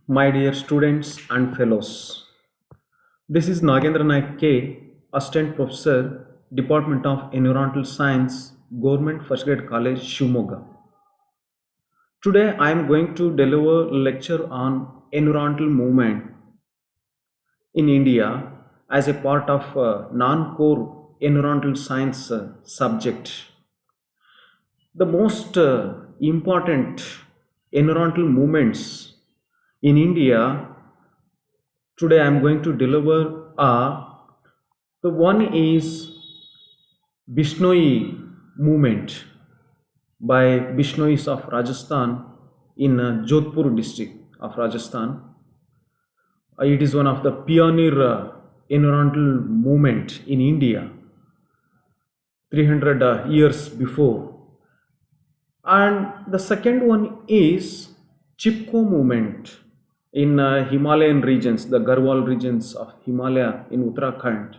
My dear students and fellows, this is Nagendra Naik K, Assistant Professor, Department of Environmental Science, Government First Grade College, Shimoga. Today I am going to deliver a lecture on environmental movement in India as a part of a non-core environmental science subject. The most important environmental movements in India today I am going to deliver are the one is Bishnoi movement by Bishnois of Rajasthan in Jodhpur district of Rajasthan. It is one of the pioneer environmental movement in India 300 years before. And the second one is Chipko movement in Himalayan regions, the Garhwal regions of Himalaya in Uttarakhand,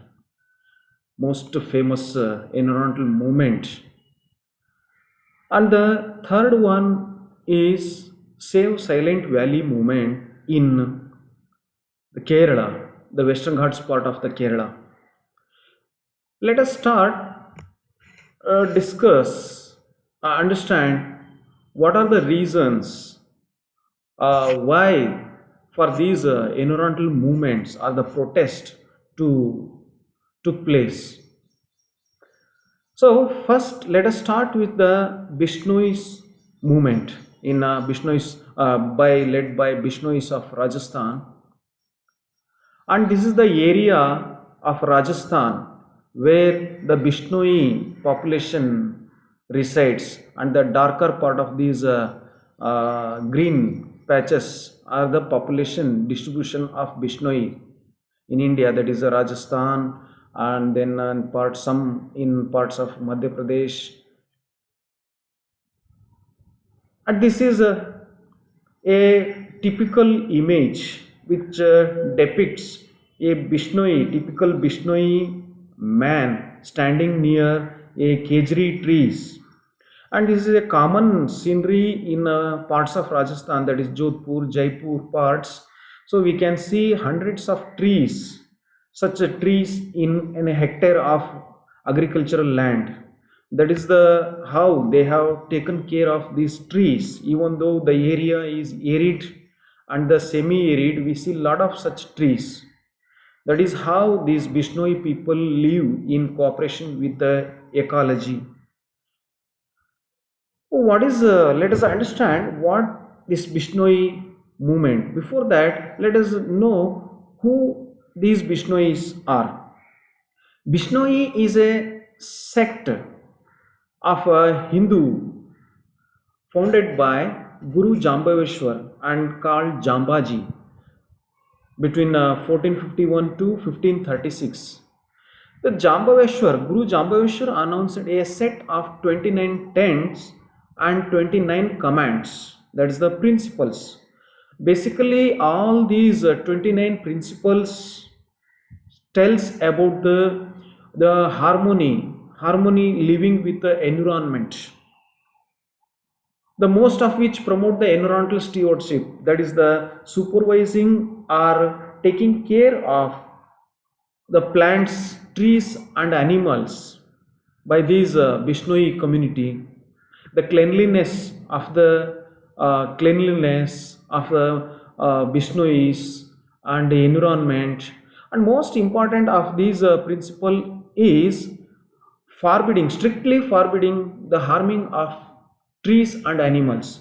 most famous environmental movement. And the third one is Save Silent Valley movement in the Kerala, the Western Ghats part of the Kerala. Let us start discuss, understand what are the reasons why for these environmental movements or the protest to took place. So first, let us start with the Bishnois movement in Bishnois by led by Bishnois of Rajasthan, and this is the area of Rajasthan where the Bishnoi population resides, and the darker part of these green patches are the population distribution of Bishnoi in India, that is Rajasthan, and then some in parts of Madhya Pradesh. And this is a typical image which depicts a Bishnoi, typical Bishnoi man standing near a Kejri trees. And this is a common scenery in parts of Rajasthan, that is Jodhpur, Jaipur parts. So we can see hundreds of trees, such trees in a hectare of agricultural land. That is the how they have taken care of these trees. Even though the area is arid and the semi-arid, we see a lot of such trees. That is how these Bishnoi people live in cooperation with the ecology. What is let us understand what this Bishnoi movement. Before that, let us know who these Bishnois are. Bishnoi is a sect of a Hindu founded by Guru Jambaveshwar and called Jambaji between 1451 to 1536. The Guru Jambaveshwar announced a set of 29 tents and 29 commands, that is the principles. Basically, all these 29 principles tells about the harmony living with the environment, the most of which promote the environmental stewardship, that is the supervising or taking care of the plants, trees and animals by these Bishnoi community, the cleanliness of the Bishnois and the environment. And most important of these principle is strictly forbidding the harming of trees and animals.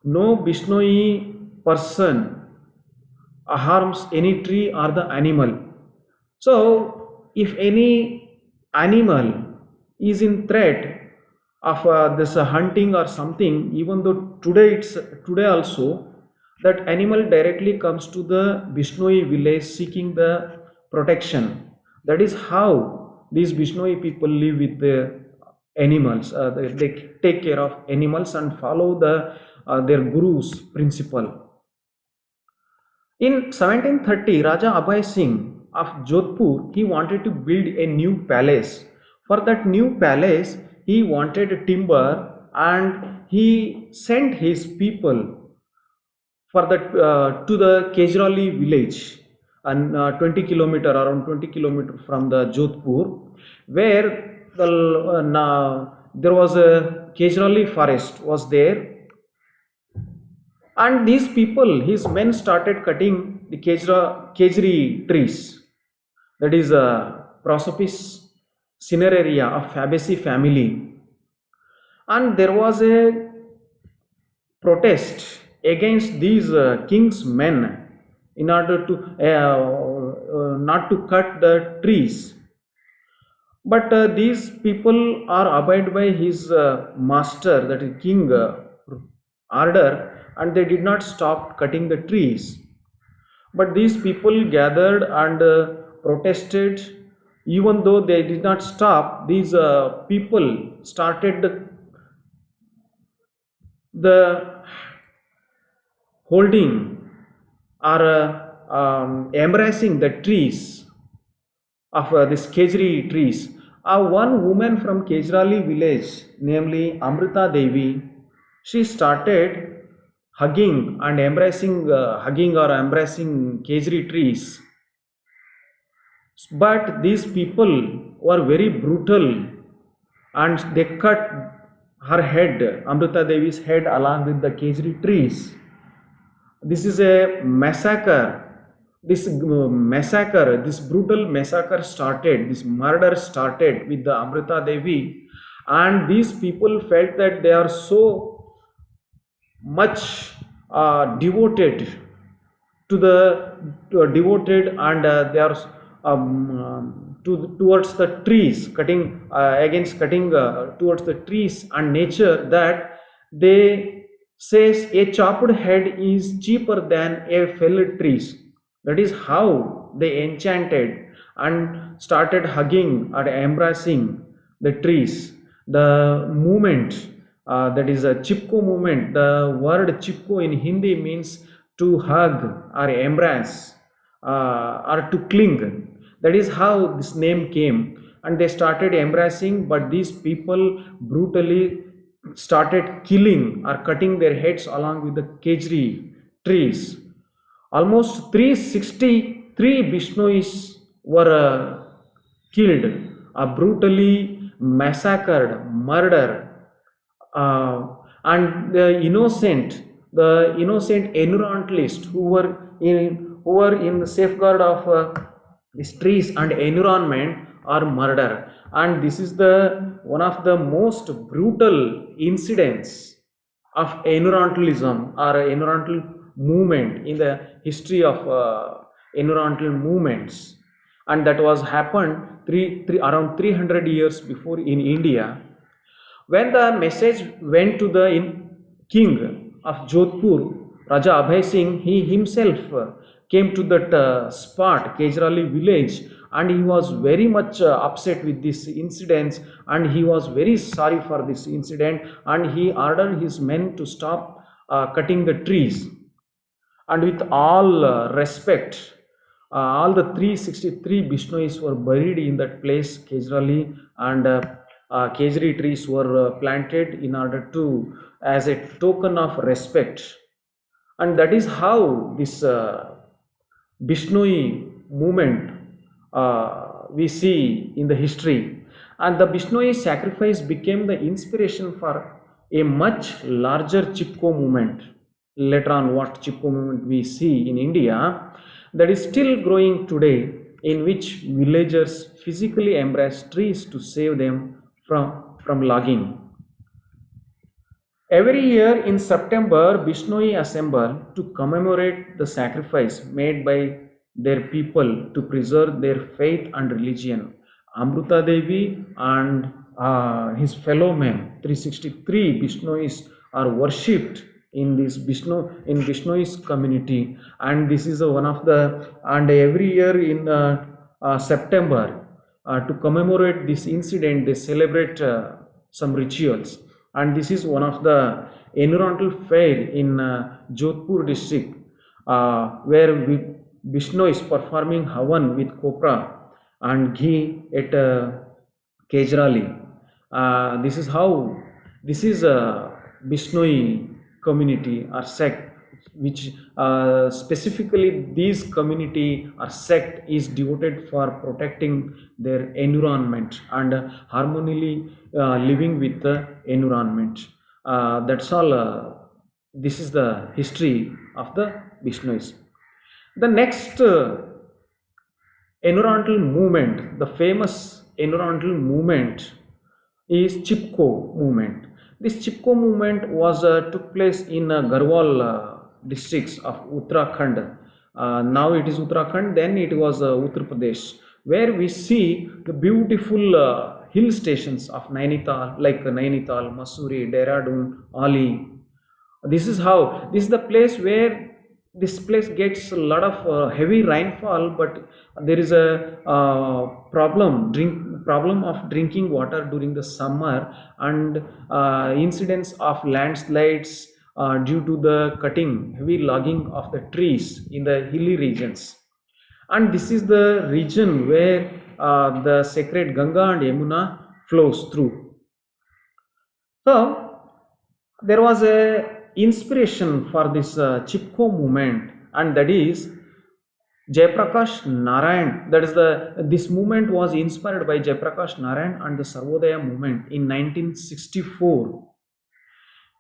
No Bishnoi person harms any tree or the animal. So if any animal is in threat of this hunting or something, even though today also that animal directly comes to the Bishnoi village seeking the protection. That is how these Bishnoi people live with the animals. They take care of animals and follow their guru's principle. In 1730, Raja Abhay Singh of Jodhpur, he wanted to build a new palace. For that new palace, he wanted timber and he sent his people for the to the Kejrali village, and 20 kilometer, around 20 kilometer from the Jodhpur, where there was a Kejrali forest was there, and these people, his men, started cutting the Kejri trees, that is Prosopis cineraria of Fabaceae family, and there was a protest against these king's men in order to not to cut the trees, but these people are abide by his master, that is king, order, and they did not stop cutting the trees. But these people gathered and protested. Even though they did not stop, these people started the holding or embracing the trees of this Kejri trees. One woman from Kejrali village, namely Amrita Devi, she started hugging or embracing Kejri trees. But these people were very brutal, and they cut her head, Amrita Devi's head, along with the Kejri trees. This is a massacre. This brutal massacre started, this murder started with the Amrita Devi, and these people felt that they are so much devoted to the devoted, and they are towards the trees, cutting against cutting towards the trees and nature, that they says a chopped head is cheaper than a felled trees. That is how they enchanted and started hugging or embracing the trees. The movement, that is a chipko movement. The word chipko in Hindi means to hug or embrace or to cling. That is how this name came, and they started embracing. But these people brutally started killing or cutting their heads along with the Kejri trees. Almost 363 Bishnois were killed, brutally massacred, murdered, and the innocent environmentalists who were in the safeguard of these trees and environment are murdered. And this is the one of the most brutal incidents of environmentalism or environmental movement in the history of environmental movements, and that was happened around 300 years before in India. When the message went to the king of Jodhpur, Raja Abhay Singh, he himself came to that spot, Kejrali village, and he was very much upset with this incident, and he was very sorry for this incident, and he ordered his men to stop cutting the trees. And with all respect, all the 363 Bishnois were buried in that place, Kejrali, and Kejri trees were planted in order to, as a token of respect. And that is how this Bishnoi movement we see in the history. And the Bishnoi sacrifice became the inspiration for a much larger Chipko movement. Later on, what Chipko movement we see in India, that is still growing today, in which villagers physically embrace trees to save them from logging. Every year in September, Bishnoi assemble to commemorate the sacrifice made by their people to preserve their faith and religion. Amruta Devi and his fellow men, 363 Bishnois, are worshipped in this Bishnois community, and this is one of the, and every year in September, to commemorate this incident, they celebrate some rituals, and this is one of the environmental fair in Jodhpur district, where Vishnu is performing Havan with copra and ghee at Kejrali. This is how, this is a Bishnoi community or sect which specifically these community or sect is devoted for protecting their environment and harmoniously living with the environment. That's all. This is the history of the Bishnois. The next environmental movement, the famous environmental movement is Chipko movement. This Chipko movement was took place in Garhwal districts of Uttarakhand. Now it is Uttarakhand, then it was Uttar Pradesh, where we see the beautiful hill stations of Nainital, like Nainital, Mussoorie, Dehradun, Ali. This is the place where this place gets a lot of heavy rainfall, but there is a problem of drinking water during the summer, and incidents of landslides due to the cutting, heavy logging of the trees in the hilly regions. And this is the region where the sacred Ganga and Yamuna flows through. So there was a inspiration for this Chipko movement, and that is Jayaprakash Narayan. That is this movement was inspired by Jayaprakash Narayan and the Sarvodaya movement in 1964.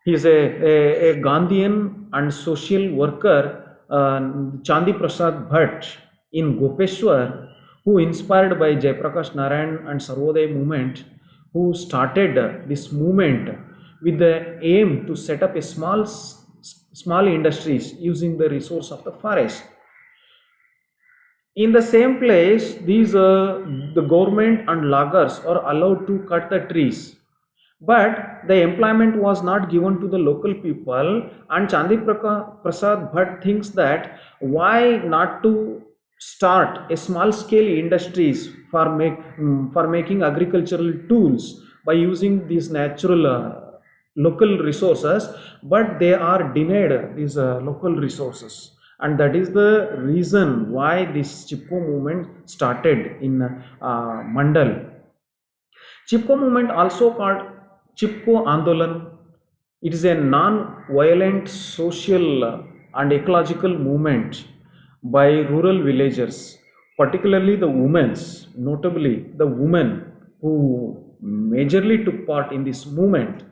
He is a Gandhian and social worker, Chandi Prasad Bhatt in Gopeshwar, who inspired by Jayaprakash Narayan and Sarvodaya movement, who started this movement with the aim to set up a small industries using the resource of the forest. In the same place, the government and loggers are allowed to cut the trees, but the employment was not given to the local people. And Chandi Prasad Bhatt thinks that why not to start a small scale industries for making agricultural tools by using these natural local resources, but they are denied these local resources, and that is the reason why this Chipko movement started in Mandal. Chipko movement, also called Chipko Andolan, it is a non-violent social and ecological movement by rural villagers, particularly the women, notably the women who majorly took part in this movement.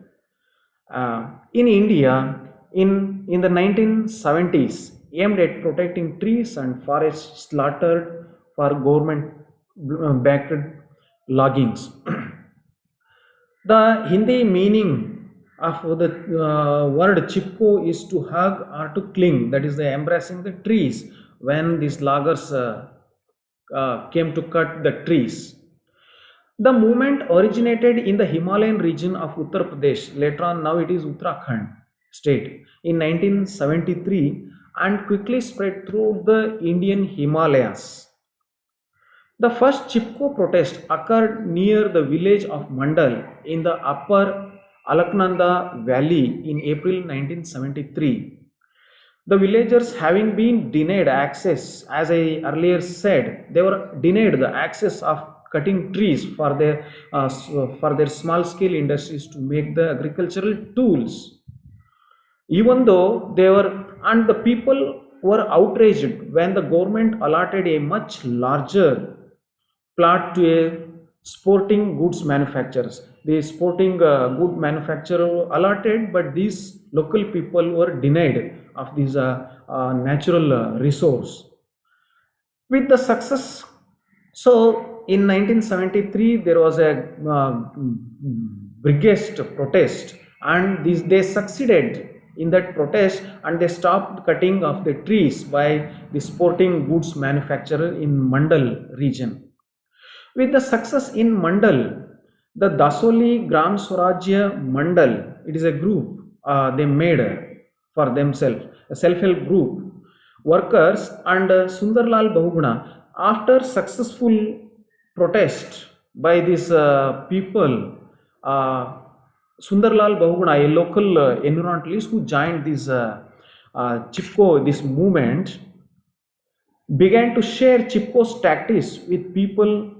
In India, in the 1970s, aimed at protecting trees and forests slaughtered for government backed loggings. The Hindi meaning of the word Chipko is to hug or to cling, that is, the embracing the trees when these loggers came to cut the trees. The movement originated in the Himalayan region of Uttar Pradesh, later on now it is Uttarakhand state, in 1973, and quickly spread through the Indian Himalayas. The first Chipko protest occurred near the village of Mandal in the upper Alaknanda Valley in April 1973. The villagers, having been denied access, as I earlier said, they were denied the access of cutting trees for their small scale industries to make the agricultural tools. Even though they were, and the people were outraged when the government allotted a much larger plot to a sporting goods manufacturers. The sporting good manufacturer allotted, but these local people were denied of this natural resource. With the success, so in 1973 there was a biggest protest, and they succeeded in that protest, and they stopped cutting of the trees by the sporting goods manufacturer in Mandal region. With the success in Mandal, the Dasoli Gram Swarajya Mandal, it is a group they made for themselves, a self-help group, workers, and Sundarlal Bahuguna. After successful protest by these people, Sundarlal Bahuguna, a local environmentalist who joined this Chipko, this movement, began to share Chipko's tactics with people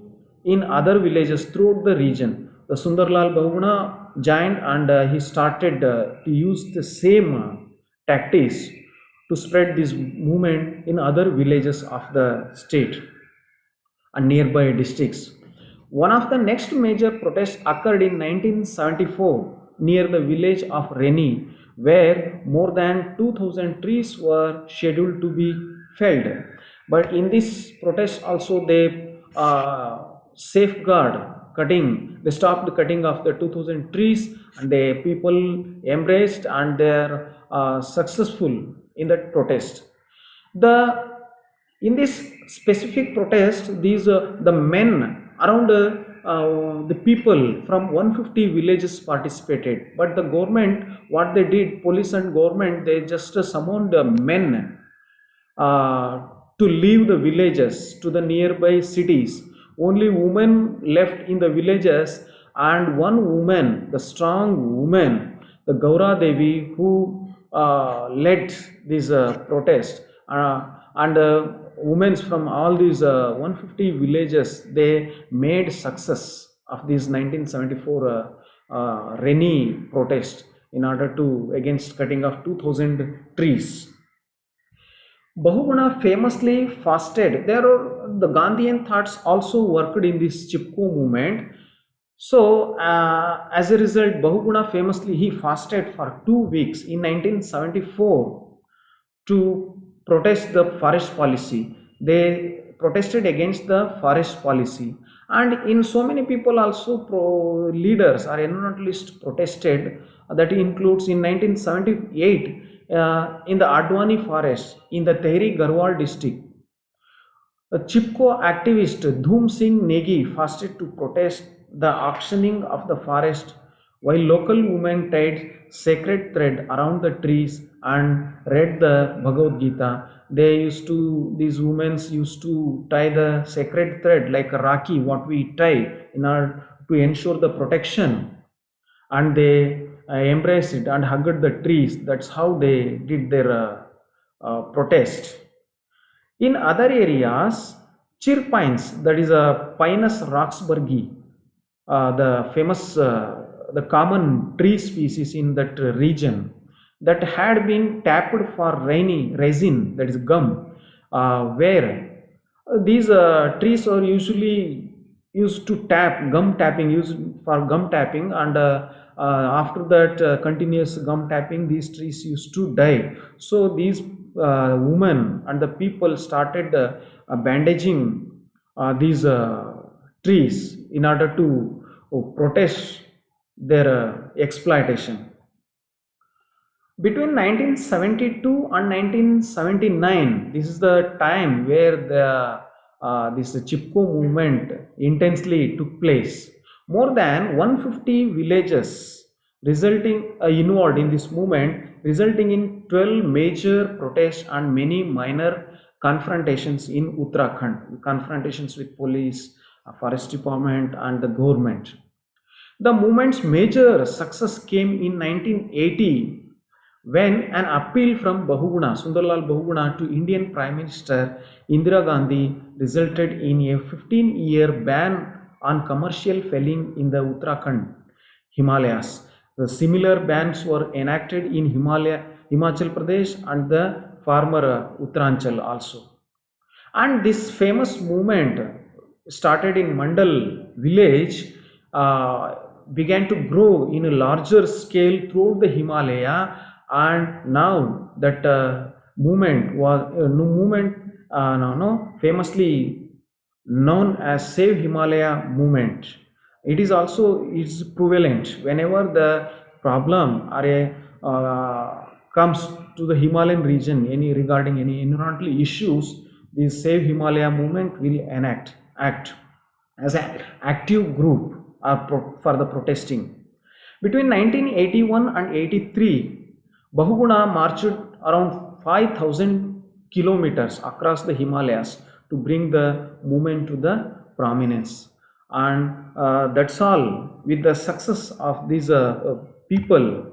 in other villages throughout the region. The Sundarlal Bahuguna joined, and he started to use the same tactics to spread this movement in other villages of the state and nearby districts. One of the next major protests occurred in 1974 near the village of Reni, where more than 2000 trees were scheduled to be felled. But in this protest also they safeguard cutting, they stopped cutting of the 2000 trees, and the people embraced and they are successful in that protest. The in this specific protest, these the men around the people from 150 villages participated. But the government, what they did, police and government, they just summoned men to leave the villages to the nearby cities. Only women left in the villages, and one woman, the strong woman, the Gaura Devi, who led this protest, and women from all these 150 villages, they made success of this 1974 Reni protest in order to against cutting of 2000 trees. Bahuguna famously fasted. There are the Gandhian thoughts also worked in this Chipko movement. So, as a result, Bahuguna famously he fasted for 2 weeks in 1974 to protest the forest policy. They protested against the forest policy, and in so many people also leaders or environmentalists protested. That includes in 1978 in the Adwani forest in the Tehri Garhwal district. A Chipko activist Dhoom Singh Negi fasted to protest the auctioning of the forest, while local women tied sacred thread around the trees and read the Bhagavad Gita. These women used to tie the sacred thread like a Rakhi, what we tie in order to ensure the protection, and they embraced it and hugged the trees. That's how they did their protest. In other areas, chirpines, that is a Pinus roxburghi, the famous, the common tree species in that region, that had been tapped for resin, that is gum, where these trees are usually used to tap, gum tapping, used for gum tapping, and after that continuous gum tapping, these trees used to die. So these women and the people started bandaging these trees in order to protest their exploitation. Between 1972 and 1979, this is the time where this Chipko movement intensely took place. More than 150 villages involved in this movement, resulting in 12 major protests and many minor confrontations in Uttarakhand, confrontations with police, forest department, and the government. The movement's major success came in 1980 when an appeal from Bahuguna, Sundarlal Bahuguna, to Indian Prime Minister Indira Gandhi resulted in a 15-year ban on commercial felling in the Uttarakhand Himalayas. The similar bans were enacted in Himachal Pradesh and the former Uttaranchal also. And this famous movement started in Mandal village, began to grow in a larger scale throughout the Himalaya, and now that movement was famously known as Save Himalaya movement. It is also is prevalent whenever the problem or comes to the Himalayan region, any regarding any environmental issues, the Save Himalaya movement will act as an active group for the protesting. Between 1981 and 83, Bahuguna marched around 5,000 kilometers across the Himalayas to bring the movement to the prominence. And that's all. With the success of these people,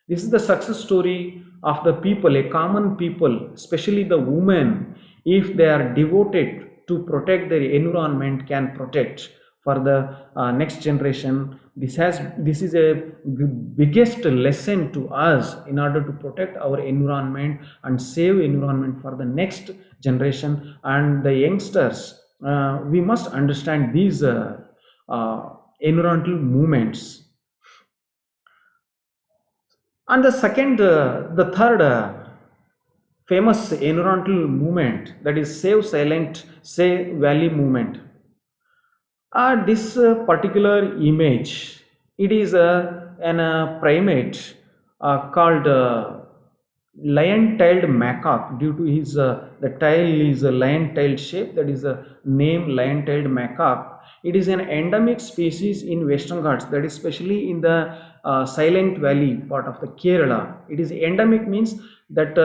this is the success story of the people, a common people, especially the women, if they are devoted to protect their environment, can protect for the next generation. This is a biggest lesson to us in order to protect our environment and save environment for the next generation and the youngsters. We must understand these environmental movements. And the third famous environmental movement, that is Save Valley movement. This particular image, it is an primate called lion-tailed macaque. Due to his the tail is a lion-tailed shape, that is the name lion-tailed macaque. It is an endemic species in Western Ghats, that is especially in the Silent Valley part of the Kerala. It is endemic means that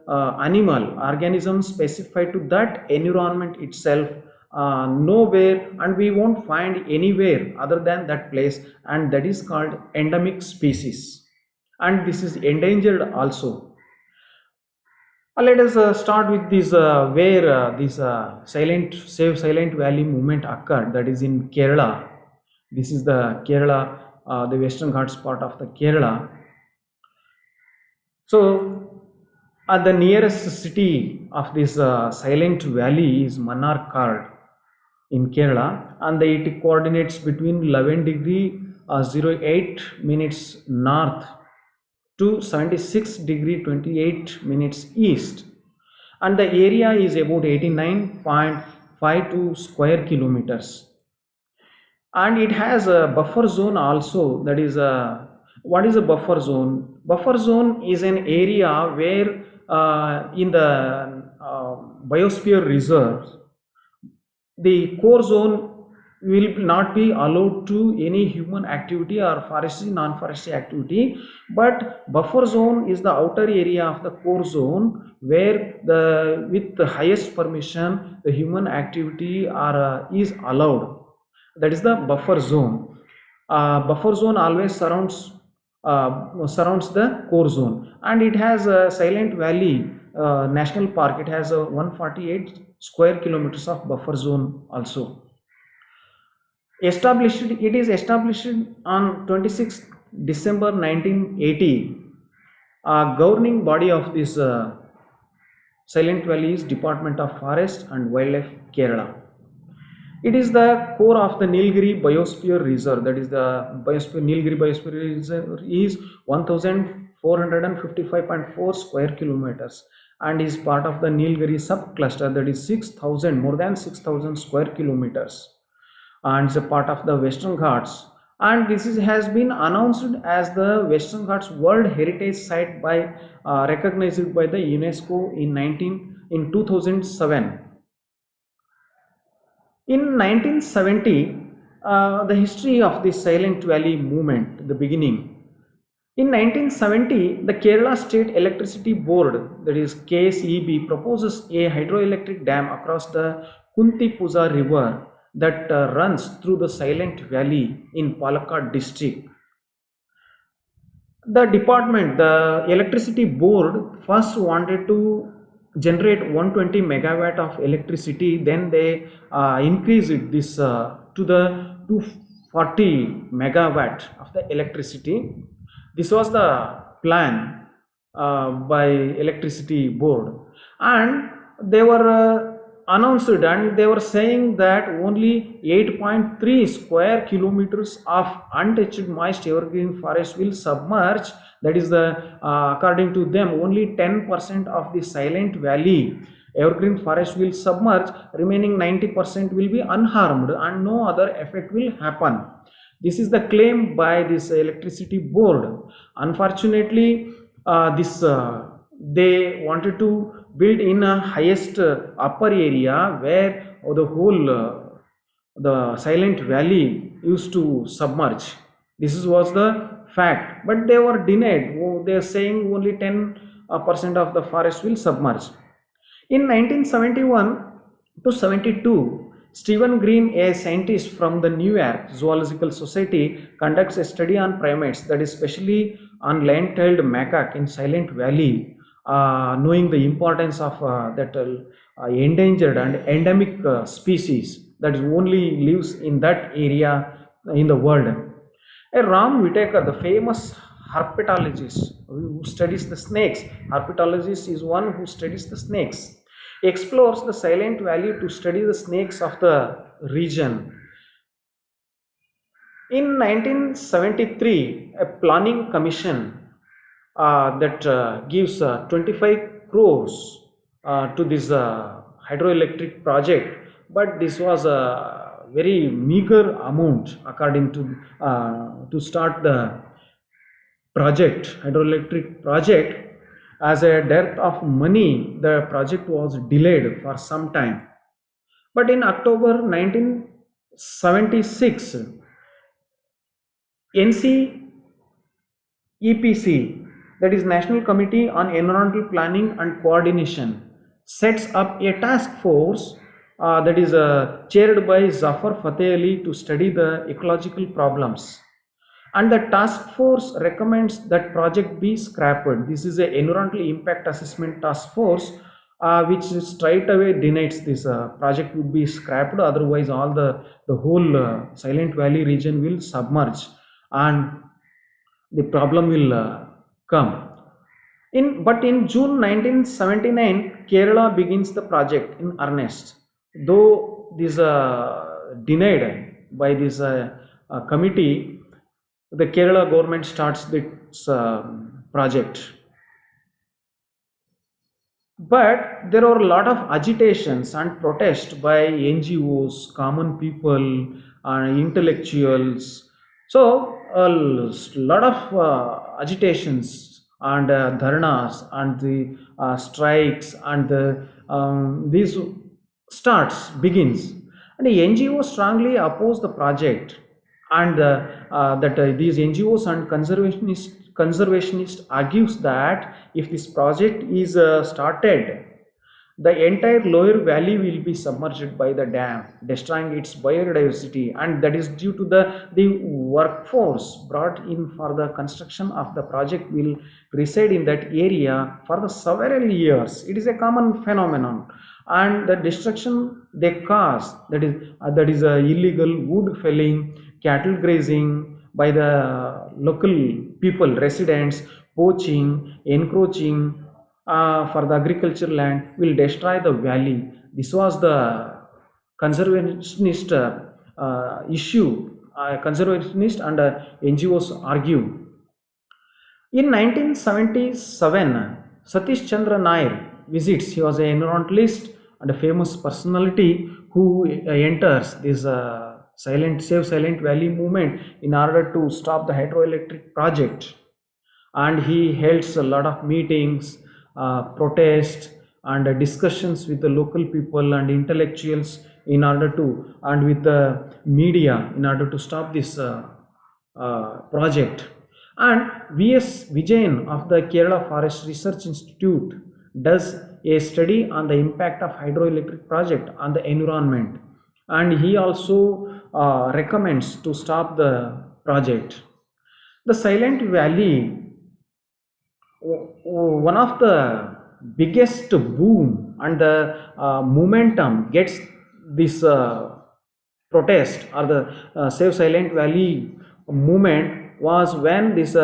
animal organism specified to that environment itself, nowhere, and we won't find anywhere other than that place, and that is called endemic species, and this is endangered also. Let us start with this where this Save Silent Valley movement occurred, that is in Kerala. This is the Kerala, the Western Ghats part of the Kerala. So the nearest city of this Silent Valley is Manarkad in Kerala, and it coordinates between 11 degree 08 minutes north to 76 degree 28 minutes east, and the area is about 89.52 square kilometers, and it has a buffer zone also. That is a What is a buffer zone? Buffer zone is an area where in the biosphere reserve, the core zone will not be allowed to any human activity or forestry non-forestry activity, but buffer zone is the outer area of the core zone where the with the highest permission the human activity is allowed. That is the buffer zone. Buffer zone always surrounds the core zone, and it has a Silent Valley National Park. It has a 148 square kilometers of buffer zone also. It is established on 26 December 1980. Governing body of this Silent Valley is Department of Forest and Wildlife, Kerala. It is the core of the Nilgiri Biosphere Reserve. That is the Nilgiri Biosphere Reserve is 1455.4 square kilometers and is part of the Nilgiri subcluster, that is more than 6,000 square kilometers, and is a part of the Western Ghats. And has been announced as the Western Ghats World Heritage Site by recognized by the UNESCO in 2007. In 1970, the history of the Silent Valley movement, the beginning. In 1970, the Kerala State Electricity Board, that is KSEB, proposes a hydroelectric dam across the Kuntipuza River that runs through the Silent Valley in Palakkad district. The electricity board first wanted to generate 120 megawatt of electricity, then they increased this to the 240 megawatt of the electricity. This was the plan by electricity board, and they were announced, and they were saying that only 8.3 square kilometers of untouched moist evergreen forest will submerge. That is according to them, only 10% of the Silent Valley evergreen forest will submerge, remaining 90% will be unharmed and no other effect will happen. This is the claim by this electricity board. Unfortunately, they wanted to build in a highest upper area where the whole the Silent Valley used to submerge. This was the fact, but they were denied. They are saying only 10% of the forest will submerge. In 1971 to 72, Stephen Green, a scientist from the New York Zoological Society, conducts a study on primates, that is especially on lion-tailed macaque in Silent Valley, knowing the importance of that endangered and endemic species. that only lives in that area in the world. Ram Whitaker, the famous herpetologist who studies the snakes, herpetologist is one who studies the snakes, explores the Silent Valley to study the snakes of the region. In 1973, a planning commission that gives 25 crores to this hydroelectric project, but this was a very meager amount according to start the hydroelectric project. As a dearth of money, the project was delayed for some time. But in October 1976, NCEPC, that is National Committee on Environmental Planning and Coordination, sets up a task force that is chaired by Zafar Fateh Ali to study the ecological problems. And the task force recommends that project be scrapped. This is an environmental impact assessment task force which straight away denies this project would be scrapped, otherwise all the whole Silent Valley region will submerge and the problem will come. But in June 1979, Kerala begins the project in earnest. Though this denied by this committee, the Kerala government starts this project. But there are a lot of agitations and protests by NGOs, common people, intellectuals. So a lot of agitations and dharnas and the strikes and these begins, and the NGOs strongly oppose the project, and these NGOs and conservationists argues that if this project is started, the entire lower valley will be submerged by the dam, destroying its biodiversity, and that is due to the workforce brought in for the construction of the project will reside in that area for the several years. It is a common phenomenon, and the destruction they cause, that is illegal wood felling, cattle grazing by the local people, residents, poaching, encroaching for the agricultural land will destroy the valley. This was the conservationist issue. Conservationist and NGOs argue. In 1977, Satish Chandra Nair visits. He was an environmentalist and a famous personality who enters this Save Silent Valley movement in order to stop the hydroelectric project. And he holds a lot of meetings, protests, and discussions with the local people and intellectuals in order to, and with the media in order to stop this project. And V.S. Vijayan of the Kerala Forest Research Institute does a study on the impact of hydroelectric project on the environment, and he also recommends to stop the project. The Silent Valley, one of the biggest boom and the momentum gets this protest or the Save Silent Valley movement was when this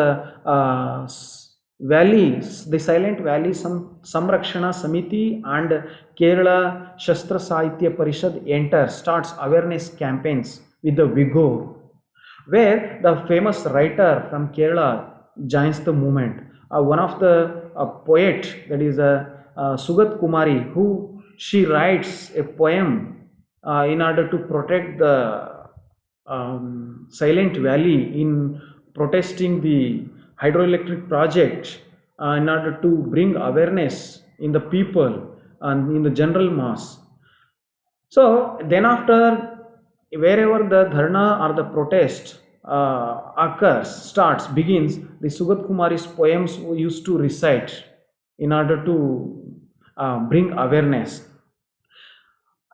the Silent Valley Samrakshana Samiti and Kerala Shastra Sahitya Parishad starts awareness campaigns with the vigor, where the famous writer from Kerala joins the movement. One of the poet, that is Sugat Kumari, who she writes a poem in order to protect the Silent Valley in protesting the hydroelectric project, in order to bring awareness in the people and in the general mass. So then after, wherever the dharna or the protest begins, the Sugat Kumari's poems used to recite in order to bring awareness.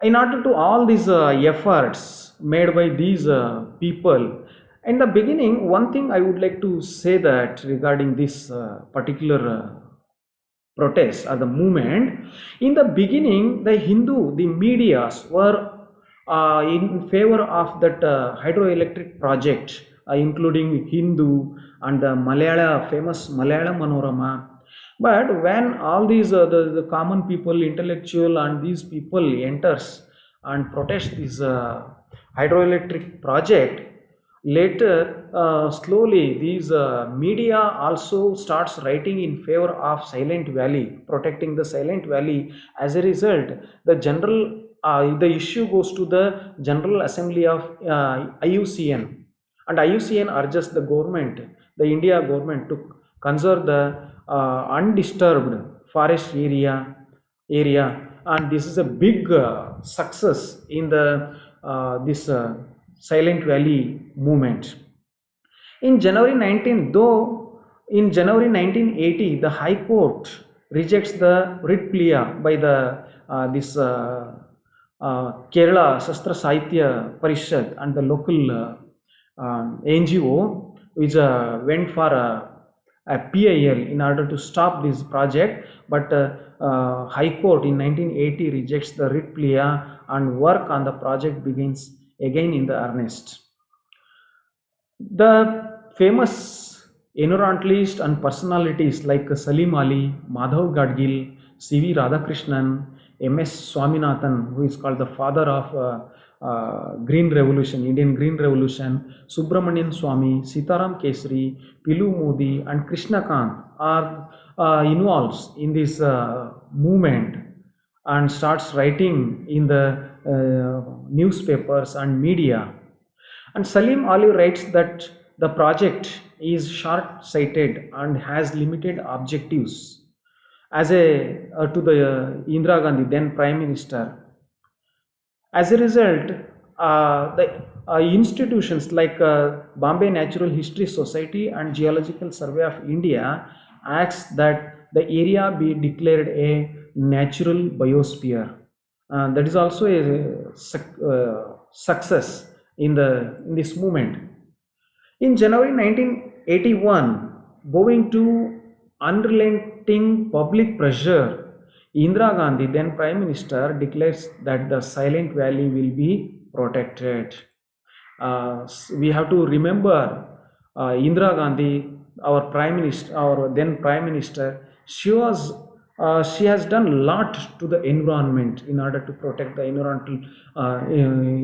In order to all these efforts made by these people, in the beginning, one thing I would like to say that regarding this particular protest or the movement, in the beginning, the medias were in favor of that hydroelectric project, including Hindu and the Malayala, famous Malayala Manorama. But when all these the common people, intellectual, and these people enters and protest this hydroelectric project, later slowly these media also starts writing in favor of Silent Valley, protecting the Silent Valley. As a result, the issue goes to the General Assembly of IUCN, and IUCN urges the government, the India government, to conserve the undisturbed forest area, and this is a big success in the this Silent Valley movement. In January 19, though, in January 1980, the High Court rejects the writ plea by the this Kerala Sastra Sahitya Parishad and the local NGO, which went for a PIL in order to stop this project, but High Court in 1980 rejects the writ plea and work on the project begins again in the earnest. The famous environmentalists and personalities like Salim Ali, Madhav Gadgil, C.V. Radhakrishnan, M.S. Swaminathan, who is called the father of Green Revolution, Indian Green Revolution, Subramanian Swamy, Sitaram Kesri, Pilu Modi, and Krishna Kant are involved in this movement and starts writing in the newspapers and media. And Salim Ali writes that the project is short-sighted and has limited objectives. As a to the Indira Gandhi, then Prime Minister, as a result, the institutions like Bombay Natural History Society and Geological Survey of India asks that the area be declared a natural biosphere. That is also a success in this movement. In January 1981, owing to unrelenting public pressure, Indira Gandhi, then Prime Minister, declares that the Silent Valley will be protected. We have to remember Indira Gandhi, our Prime Minister, our then Prime Minister. She has done a lot to the environment in order to protect the environmental,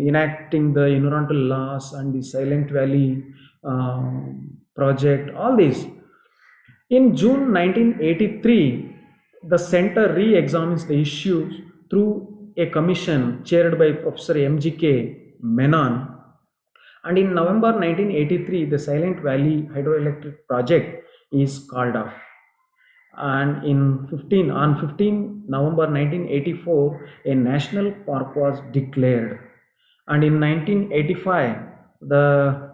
enacting the environmental laws and the Silent Valley project, all these. In June 1983, the center re-examines the issues through a commission chaired by Professor M.G.K. Menon. And in November 1983, the Silent Valley hydroelectric project is called off. And on 15 November 1984, a national park was declared. And in 1985,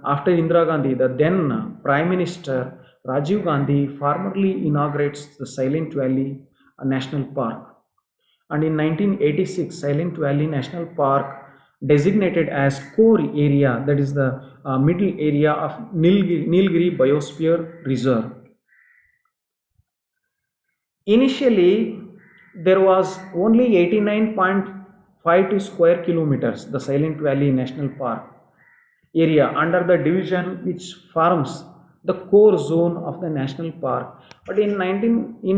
after Indira Gandhi, the then Prime Minister Rajiv Gandhi formally inaugurates the Silent Valley National Park. And in 1986, Silent Valley National Park, designated as core area, that is the middle area of Nilgiri Biosphere Reserve. Initially, there was only 89.52 square kilometers, the Silent Valley National Park area under the division which forms the core zone of the national park. But in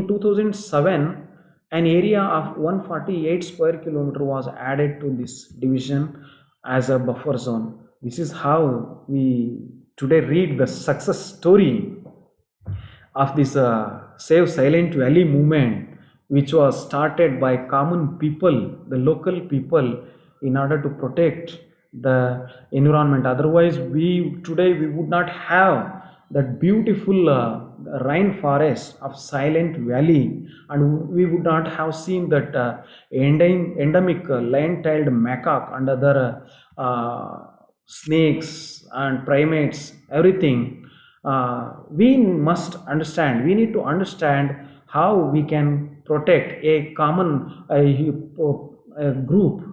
2007, an area of 148 square kilometer was added to this division as a buffer zone. This is how we today read the success story of this Save Silent Valley movement, which was started by common people, the local people, in order to protect the environment. Otherwise, today we would not have that beautiful rainforest of Silent Valley, and we would not have seen that endemic lion-tailed macaque and other snakes and primates, everything. We must understand, we need to understand how we can protect a common group,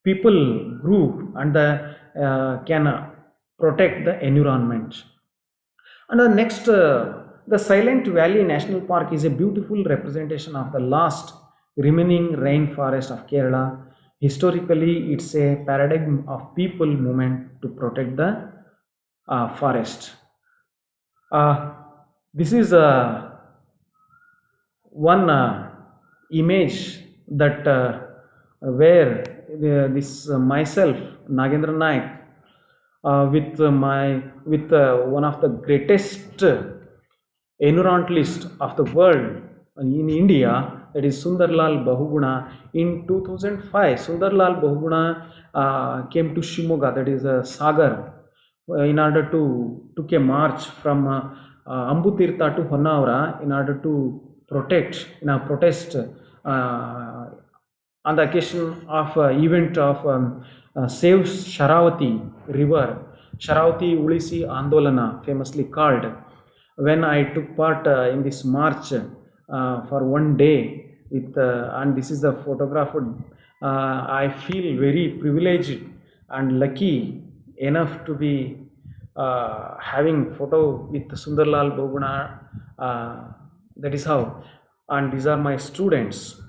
people group, and can protect the environment. And the next, the Silent Valley National Park is a beautiful representation of the last remaining rainforest of Kerala. Historically, it's a paradigm of people movement to protect the forest. Uh, this is one image that where this myself Nagendra Naik with one of the greatest environmentalist of the world in India, that is Sundarlal Bahuguna. In 2005, Sundarlal Bahuguna came to Shimoga, that is Sagar, in order to took a march from Ambutirtha to Honaura in order to protest on the occasion of event of Save Sharavati River, Sharavati Ulisi Andolana, famously called. When I took part in this march for one day and this is the photograph, I feel very privileged and lucky enough to be having photo with Sundarlal Boguna. That is how, and these are my students.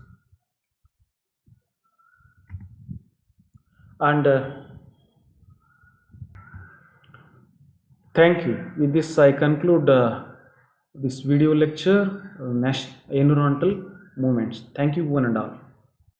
And thank you. With this, I conclude this video lecture, Environmental Movements. Thank you, one and all.